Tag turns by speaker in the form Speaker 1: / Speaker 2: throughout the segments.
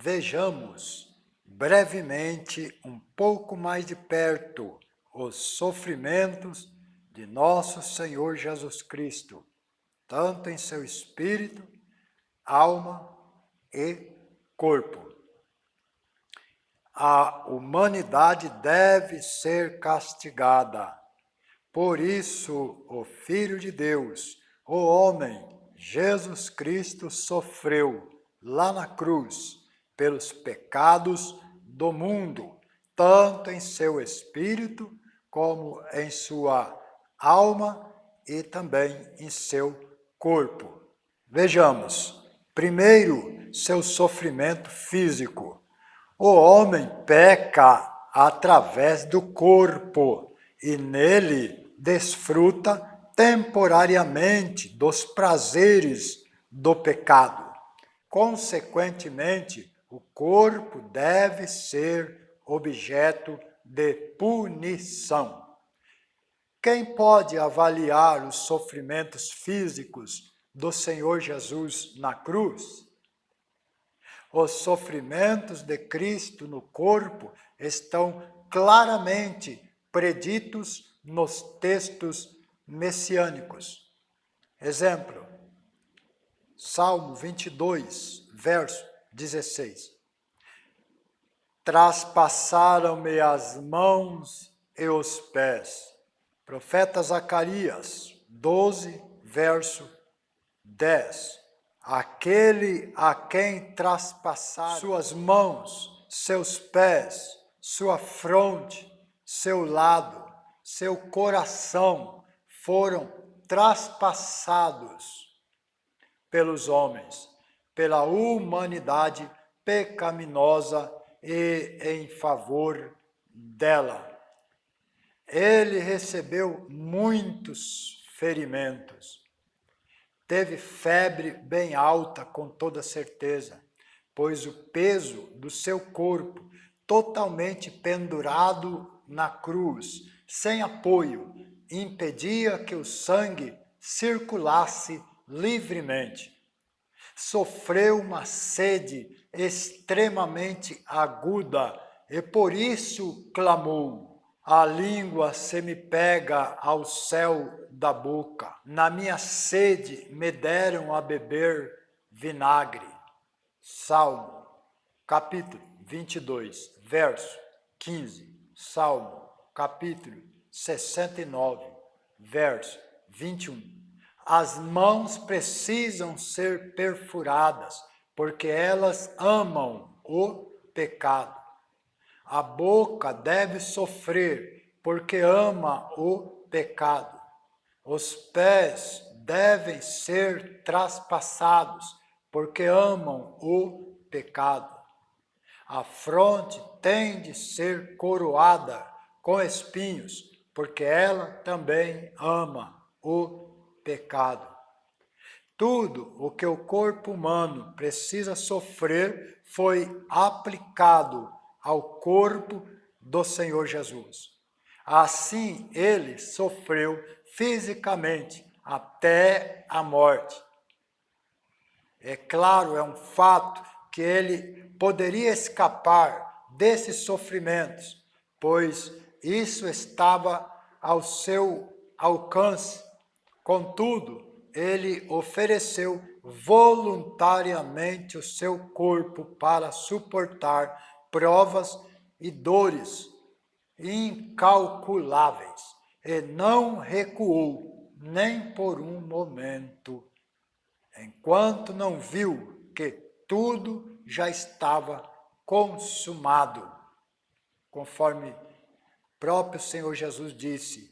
Speaker 1: vejamos brevemente um pouco mais de perto os sofrimentos de nosso Senhor Jesus Cristo, tanto em seu espírito, alma e corpo. A humanidade deve ser castigada. Por isso, o Filho de Deus, o homem, Jesus Cristo, sofreu lá na cruz pelos pecados do mundo, tanto em seu espírito como em sua alma e também em seu corpo. Vejamos, primeiro, seu sofrimento físico. O homem peca através do corpo e nele desfruta temporariamente dos prazeres do pecado. Consequentemente, o corpo deve ser objeto de punição. Quem pode avaliar os sofrimentos físicos do Senhor Jesus na cruz? Os sofrimentos de Cristo no corpo estão claramente preditos nos textos messiânicos. Exemplo, Salmo 22, verso 16. Traspassaram-me as mãos e os pés. Profeta Zacarias 12, verso 10. Aquele a quem traspassaram suas mãos, seus pés, sua fronte, seu lado, seu coração foram traspassados pelos homens, pela humanidade pecaminosa e em favor dela. Ele recebeu muitos ferimentos. Teve febre bem alta, com toda certeza, pois o peso do seu corpo, totalmente pendurado na cruz, sem apoio, impedia que o sangue circulasse livremente. Sofreu uma sede extremamente aguda e por isso clamou: a língua se me pega ao céu da boca. Na minha sede me deram a beber vinagre. Salmo, capítulo 22, verso 15. Salmo, capítulo 69, verso 21. As mãos precisam ser perfuradas, porque elas amam o pecado. A boca deve sofrer, porque ama o pecado. Os pés devem ser traspassados, porque amam o pecado. A fronte tem de ser coroada com espinhos, porque ela também ama o pecado. Tudo o que o corpo humano precisa sofrer foi aplicado ao corpo do Senhor Jesus. Assim, ele sofreu fisicamente até a morte. É claro, é um fato que ele poderia escapar desses sofrimentos, pois isso estava ao seu alcance. Contudo, ele ofereceu voluntariamente o seu corpo para suportar provas e dores incalculáveis, e não recuou nem por um momento, enquanto não viu que tudo já estava consumado, conforme próprio Senhor Jesus disse.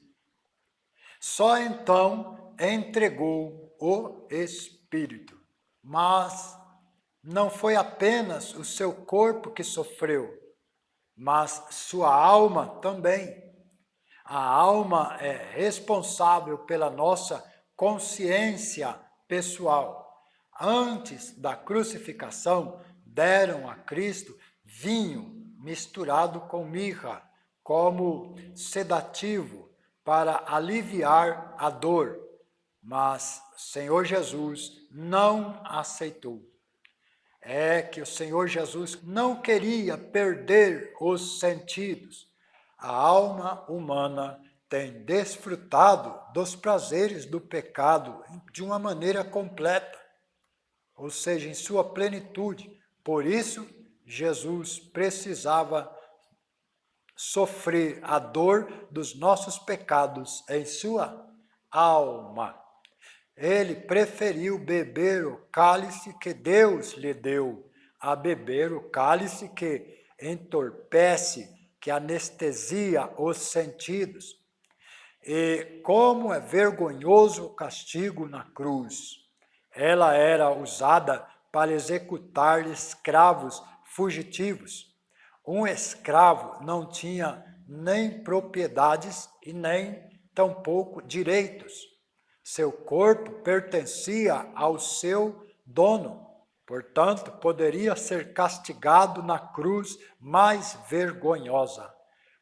Speaker 1: Só então entregou o Espírito, mas não foi apenas o seu corpo que sofreu, mas sua alma também. A alma é responsável pela nossa consciência pessoal. Antes da crucificação, deram a Cristo vinho misturado com mirra, como sedativo para aliviar a dor. Mas o Senhor Jesus não aceitou. é que o Senhor Jesus não queria perder os sentidos. A alma humana tem desfrutado dos prazeres do pecado de uma maneira completa, ou seja, em sua plenitude. Por isso, Jesus precisava sofrer a dor dos nossos pecados em sua alma. Ele preferiu beber o cálice que Deus lhe deu, a beber o cálice que entorpece, que anestesia os sentidos. E como é vergonhoso o castigo na cruz. Ela era usada para executar escravos fugitivos. Um escravo não tinha nem propriedades e nem tampouco direitos. Seu corpo pertencia ao seu dono, portanto, poderia ser castigado na cruz mais vergonhosa.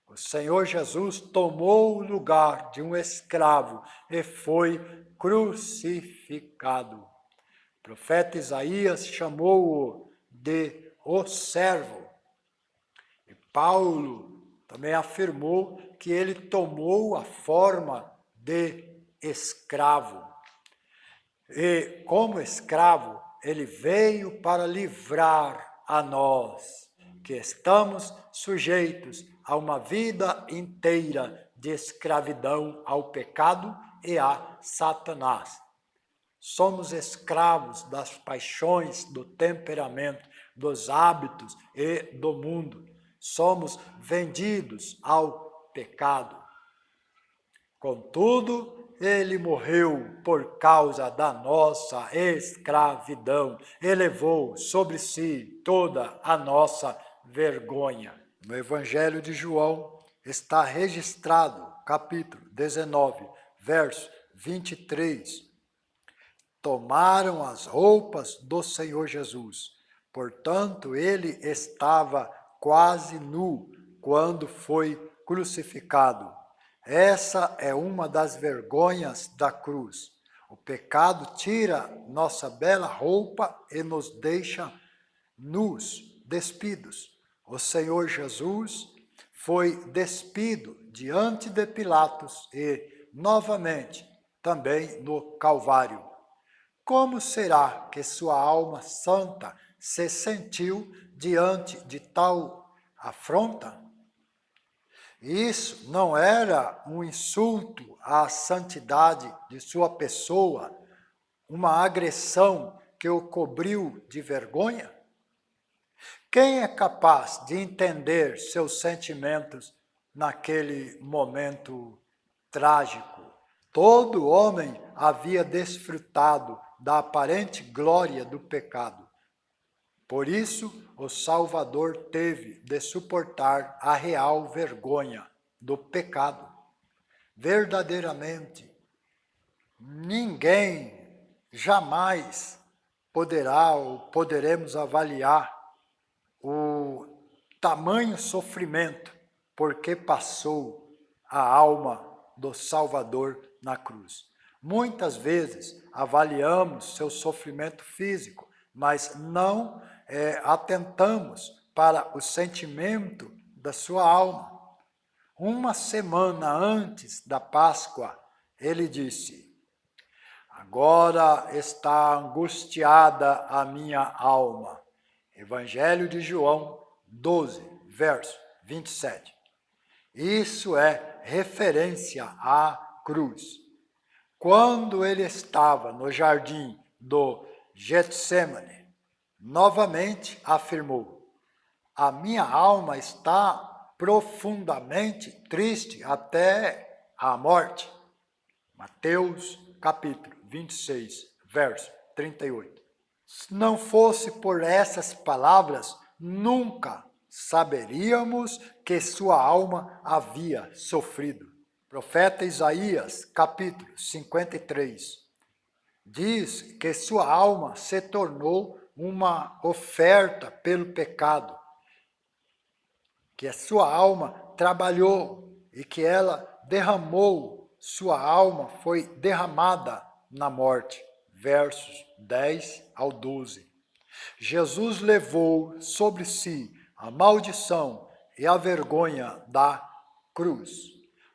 Speaker 1: O Senhor Jesus tomou o lugar de um escravo e foi crucificado. O profeta Isaías chamou-o de o servo. E Paulo também afirmou que ele tomou a forma de escravo. E como escravo, ele veio para livrar a nós, que estamos sujeitos a uma vida inteira de escravidão ao pecado e a Satanás. Somos escravos das paixões, do temperamento, dos hábitos e do mundo. Somos vendidos ao pecado. Contudo, ele morreu por causa da nossa escravidão e levou sobre si toda a nossa vergonha. No Evangelho de João está registrado, capítulo 19, verso 23. Tomaram as roupas do Senhor Jesus, portanto, ele estava quase nu quando foi crucificado. Essa é uma das vergonhas da cruz. O pecado tira nossa bela roupa e nos deixa nus, despidos. O Senhor Jesus foi despido diante de Pilatos e, novamente, também no Calvário. Como será que sua alma santa se sentiu diante de tal afronta? Isso não era um insulto à santidade de sua pessoa, uma agressão que o cobriu de vergonha? Quem é capaz de entender seus sentimentos naquele momento trágico? Todo homem havia desfrutado da aparente glória do pecado. Por isso, o Salvador teve de suportar a real vergonha do pecado. Verdadeiramente, ninguém jamais poderá ou poderemos avaliar o tamanho sofrimento porque passou a alma do Salvador na cruz. Muitas vezes avaliamos seu sofrimento físico, mas não atentamos para o sentimento da sua alma. Uma semana antes da Páscoa, ele disse: agora está angustiada a minha alma. Evangelho de João 12, verso 27. Isso é referência à cruz. Quando ele estava no jardim do Getsemane, novamente afirmou: a minha alma está profundamente triste até a morte. Mateus capítulo 26, verso 38. Se não fosse por essas palavras, nunca saberíamos que sua alma havia sofrido. Profeta Isaías, capítulo 53, diz que sua alma se tornou uma oferta pelo pecado, que a sua alma trabalhou e que ela derramou, sua alma foi derramada na morte. Versos 10 ao 12. Jesus levou sobre si a maldição e a vergonha da cruz.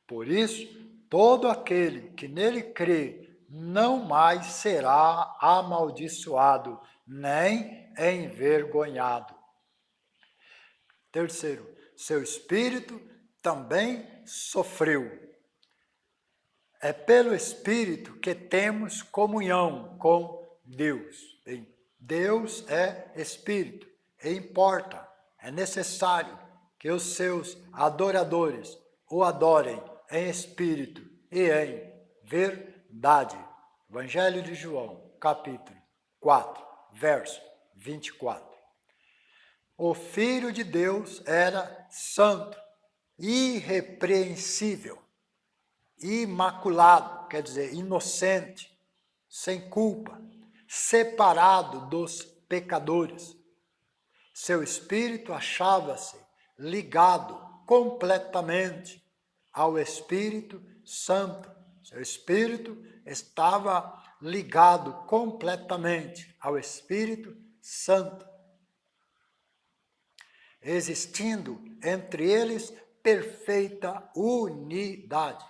Speaker 1: Por isso, todo aquele que nele crê não mais será amaldiçoado, nem envergonhado. Terceiro, seu espírito também sofreu. É pelo Espírito que temos comunhão com Deus. Deus é Espírito e importa, é necessário que os seus adoradores o adorem em espírito e em verdade. Evangelho de João, capítulo 4, verso 24. O Filho de Deus era santo, irrepreensível, imaculado, quer dizer, inocente, sem culpa, separado dos pecadores. Seu espírito achava-se ligado completamente ao Espírito Santo. Seu espírito estava ligado completamente ao Espírito Santo, existindo entre eles perfeita unidade.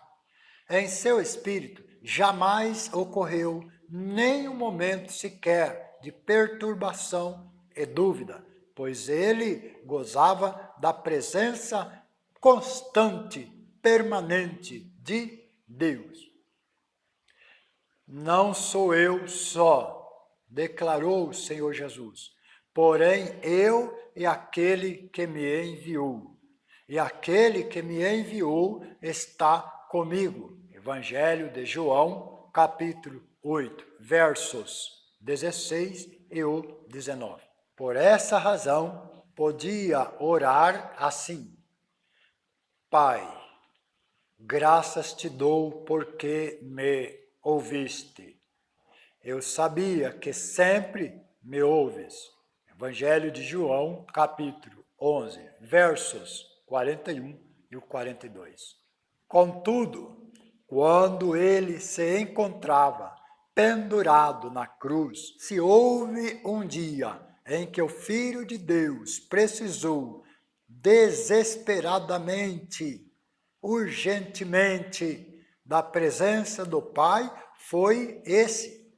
Speaker 1: Em seu espírito jamais ocorreu nenhum momento sequer de perturbação e dúvida, pois ele gozava da presença constante, permanente de Deus. Não sou eu só, declarou o Senhor Jesus, porém eu e aquele que me enviou. E aquele que me enviou está comigo. Evangelho de João, capítulo 8, versos 16 e o 19. Por essa razão, podia orar assim: Pai, graças te dou porque me ouviste. Eu sabia que sempre me ouves. Evangelho de João, capítulo 11, versos 41 e o 42. Contudo, quando ele se encontrava pendurado na cruz, se houve um dia em que o Filho de Deus precisou desesperadamente, urgentemente da presença do Pai, foi esse.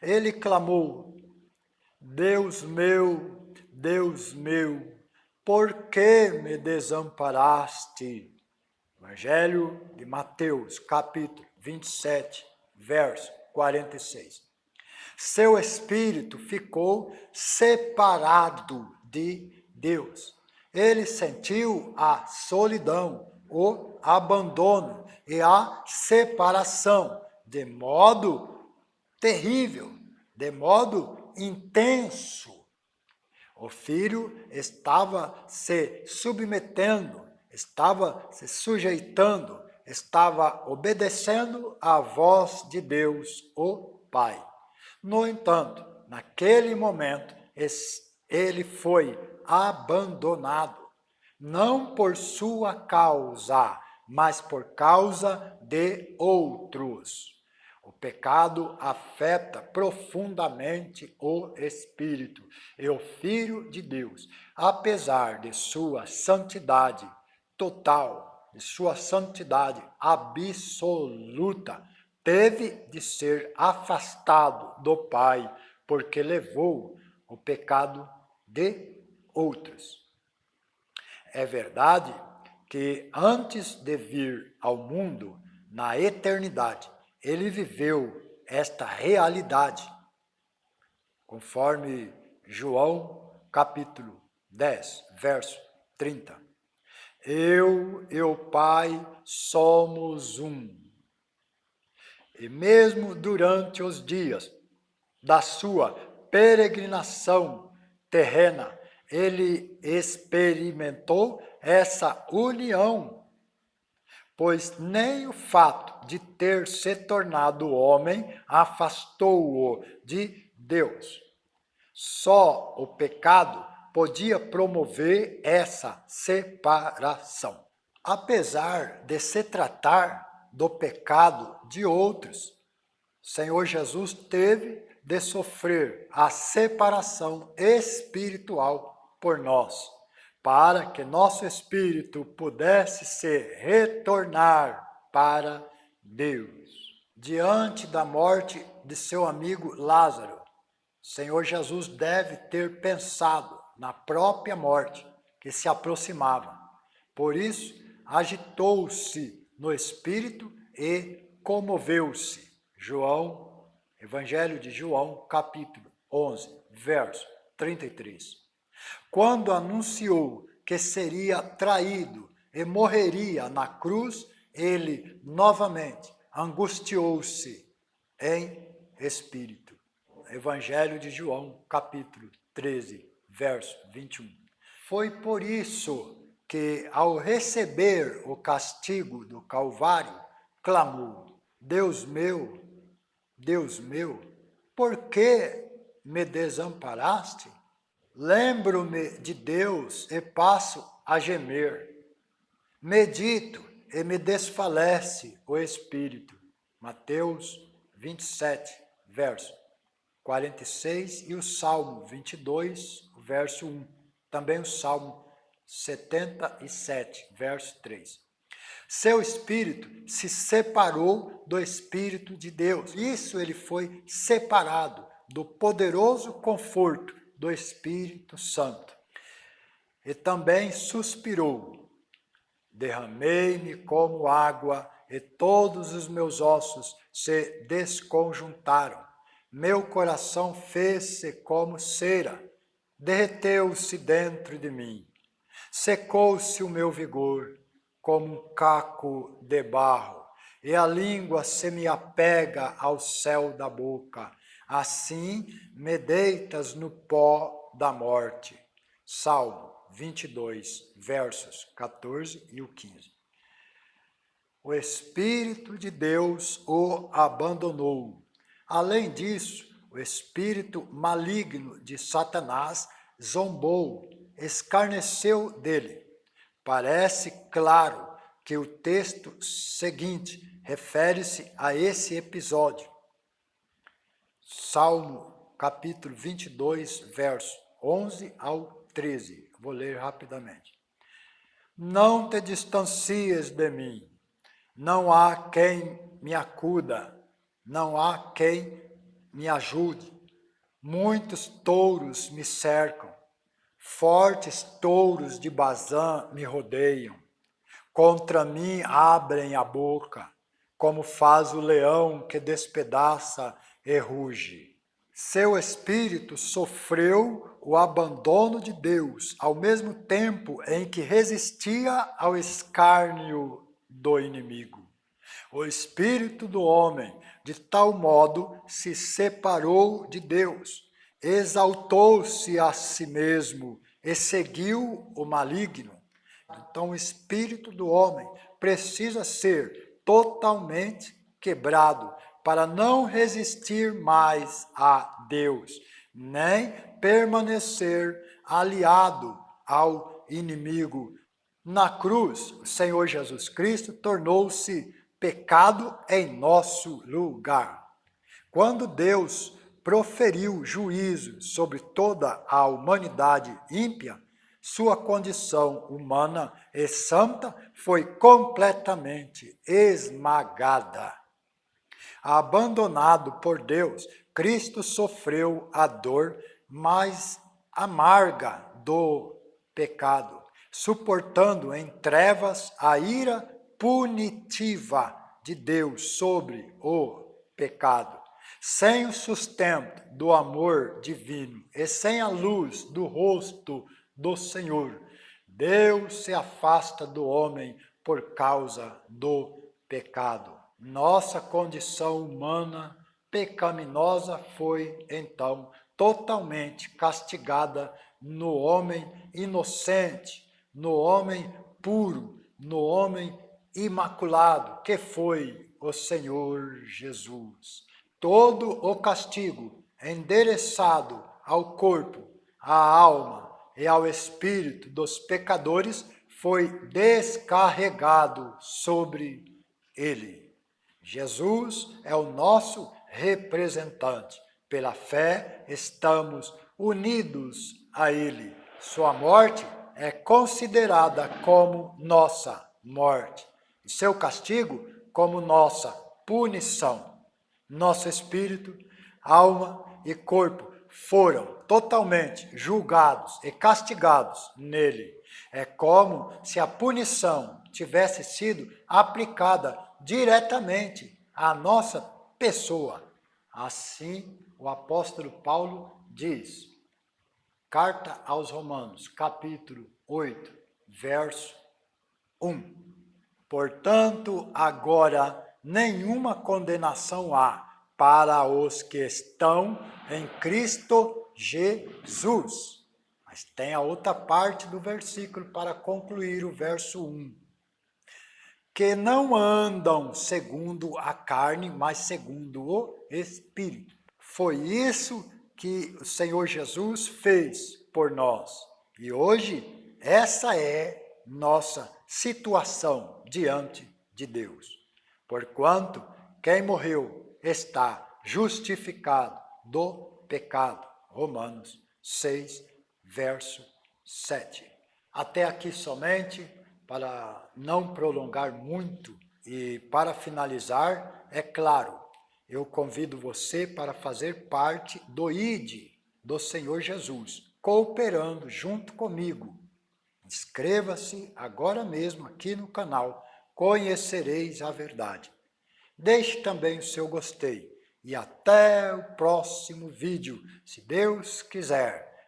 Speaker 1: Ele clamou: Deus meu, por que me desamparaste? Evangelho de Mateus, capítulo 27, verso 46. Seu espírito ficou separado de Deus. Ele sentiu a solidão, o abandono e a separação de modo terrível, de modo intenso. O filho estava se submetendo, estava se sujeitando, estava obedecendo à voz de Deus, o Pai. No entanto, naquele momento, ele foi abandonado, não por sua causa, mas por causa de outros. O pecado afeta profundamente o espírito e o Filho de Deus, apesar de sua santidade total, de sua santidade absoluta, teve de ser afastado do Pai, porque levou o pecado de outros. É verdade que antes de vir ao mundo, na eternidade, ele viveu esta realidade, conforme João capítulo 10, verso 30. Eu e o Pai somos um. E mesmo durante os dias da sua peregrinação terrena, ele experimentou essa união, pois nem o fato de ter se tornado homem afastou-o de Deus. Só o pecado podia promover essa separação. Apesar de se tratar do pecado de outros, Senhor Jesus teve de sofrer a separação espiritual por nós, para que nosso espírito pudesse se retornar para Deus. Diante da morte de seu amigo Lázaro, o Senhor Jesus deve ter pensado na própria morte que se aproximava. Por isso, agitou-se no espírito e comoveu-se. Evangelho de João, capítulo 11, verso 33. Quando anunciou que seria traído e morreria na cruz, ele novamente angustiou-se em espírito. Evangelho de João, capítulo 13, verso 21. Foi por isso que, ao receber o castigo do Calvário, clamou: Deus meu, por que me desamparaste? Lembro-me de Deus e passo a gemer. Medito e me desfalece o espírito. Mateus 27, verso 46 e o Salmo 22, verso 1. Também o Salmo 77, verso 3. Seu espírito se separou do Espírito de Deus. Isso ele foi separado do poderoso conforto do Espírito Santo. E também suspirou: derramei-me como água e todos os meus ossos se desconjuntaram. Meu coração fez-se como cera, derreteu-se dentro de mim. Secou-se o meu vigor como um caco de barro, e a língua se me apega ao céu da boca. Assim me deitas no pó da morte. Salmo 22, versos 14 e o 15. O Espírito de Deus o abandonou. Além disso, o espírito maligno de Satanás zombou, escarneceu dele. Parece claro que o texto seguinte refere-se a esse episódio. Salmo capítulo 22, verso 11 ao 13. Vou ler rapidamente. Não te distancies de mim, não há quem me acuda, não há quem me ajude. Muitos touros me cercam, fortes touros de Bazã me rodeiam. Contra mim abrem a boca, como faz o leão que despedaça e ruge. Seu espírito sofreu o abandono de Deus, ao mesmo tempo em que resistia ao escárnio do inimigo. O espírito do homem, de tal modo, se separou de Deus, exaltou-se a si mesmo e seguiu o maligno. Então, o espírito do homem precisa ser totalmente quebrado para não resistir mais a Deus, nem permanecer aliado ao inimigo. Na cruz, o Senhor Jesus Cristo tornou-se pecado em nosso lugar. Quando Deus proferiu juízo sobre toda a humanidade ímpia, sua condição humana e santa foi completamente esmagada. Abandonado por Deus, Cristo sofreu a dor mais amarga do pecado, suportando em trevas a ira punitiva de Deus sobre o pecado. Sem o sustento do amor divino e sem a luz do rosto do Senhor, Deus se afasta do homem por causa do pecado. Nossa condição humana pecaminosa foi, então, totalmente castigada no homem inocente, no homem puro, no homem imaculado, que foi o Senhor Jesus. Todo o castigo endereçado ao corpo, à alma e ao espírito dos pecadores foi descarregado sobre ele. Jesus é o nosso representante. Pela fé estamos unidos a ele. Sua morte é considerada como nossa morte. E seu castigo como nossa punição. Nosso espírito, alma e corpo foram totalmente julgados e castigados nele. É como se a punição tivesse sido aplicada diretamente à nossa pessoa. Assim, o apóstolo Paulo diz, Carta aos Romanos, capítulo 8, verso 1. Portanto, agora nenhuma condenação há para os que estão em Cristo Jesus. Mas tem a outra parte do versículo para concluir o verso 1. Que não andam segundo a carne, mas segundo o Espírito. Foi isso que o Senhor Jesus fez por nós. E hoje, essa é nossa situação diante de Deus. Porquanto, quem morreu está justificado do pecado. Romanos 6, verso 7. Até aqui somente, para não prolongar muito e para finalizar, é claro, eu convido você para fazer parte do ID do Senhor Jesus, cooperando junto comigo. Inscreva-se agora mesmo aqui no canal, conhecereis a verdade. Deixe também o seu gostei e até o próximo vídeo, se Deus quiser.